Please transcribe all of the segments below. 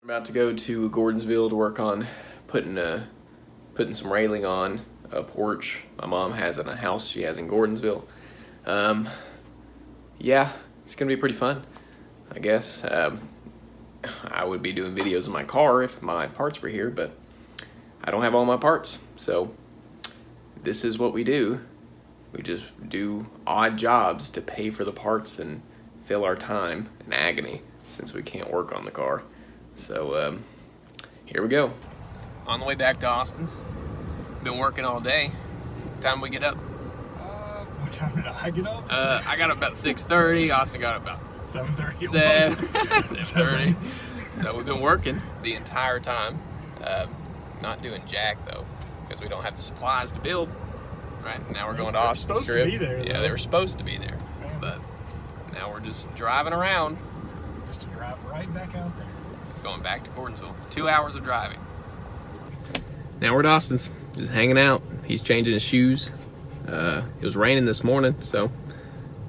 About to go to Gordonsville to work on putting some railing on a porch my mom has in a house she has in Gordonsville. Yeah, it's gonna be pretty fun, I guess. I would be doing videos in my car if my parts were here, but I don't have all my parts, so this is what we do. We just do odd jobs to pay for the parts and fill our time in agony since we can't work on the car. So here we go. On the way back to Austin's. Been working all day. What time we get up? What time did I get up? I got up about 6:30. Austin got up about 7:30. 7:30. So we've been working the entire time. Not doing jack though, because we don't have the supplies to build. Right now we're going to Austin's supposed crib. to be there, yeah, though. they were supposed to be there, but now we're just driving around. Just to drive right back out there. Going back to Gordonsville. 2 hours of driving. Now we're at Austin's, just hanging out. He's changing his shoes. It was raining this morning, so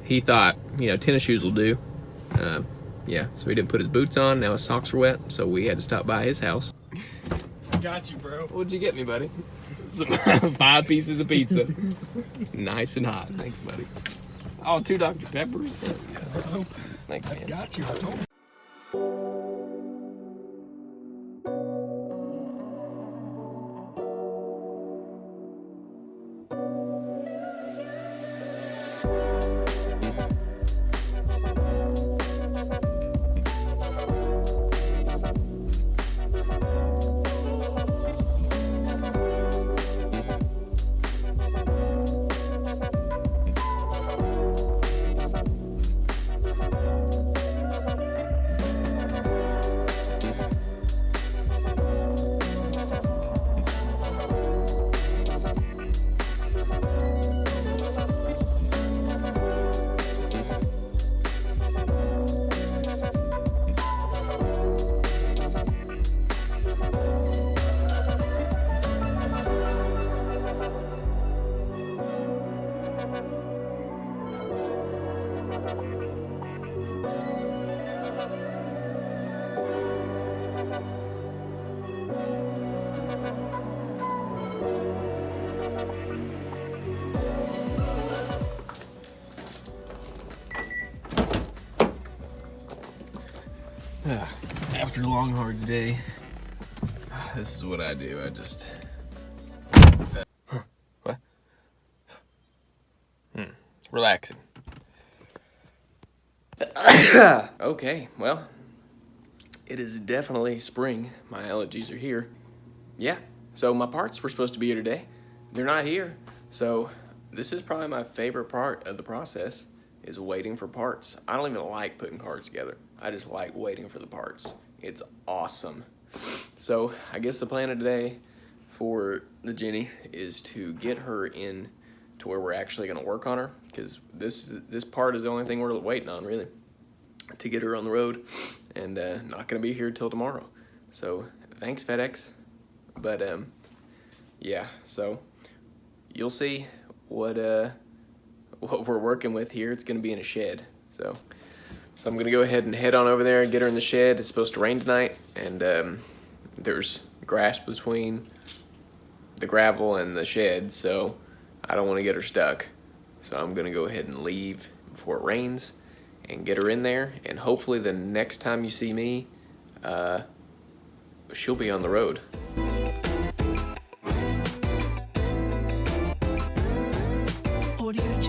he thought, tennis shoes will do. Yeah, so he didn't put his boots on. Now his socks are wet, so we had to stop by his house. Got you, bro. What'd you get me, buddy? Some 5 pieces of pizza. Nice and hot. Thanks, buddy. Oh, 2 Dr. Peppers. Thanks, man. Got you. I told you. After a long, hard day, this is what I do. I just... What? Relaxing. Okay, well, it is definitely spring. My allergies are here. Yeah, so my parts were supposed to be here today. They're not here. So this is probably my favorite part of the process, is waiting for parts. I don't even like putting cars together. I just like waiting for the parts. It's awesome. So I guess the plan of today for the Jenny is to get her in to where we're actually gonna work on her, because this part is the only thing we're waiting on, really, to get her on the road, and not gonna be here till tomorrow. So thanks, FedEx. But yeah, so you'll see what we're working with here. It's gonna be in a shed. So I'm gonna go ahead and head on over there and get her in the shed. It's supposed to rain tonight, and there's grass between the gravel and the shed, so I don't wanna get her stuck. So I'm gonna go ahead and leave before it rains and get her in there, and hopefully the next time you see me, she'll be on the road. Audio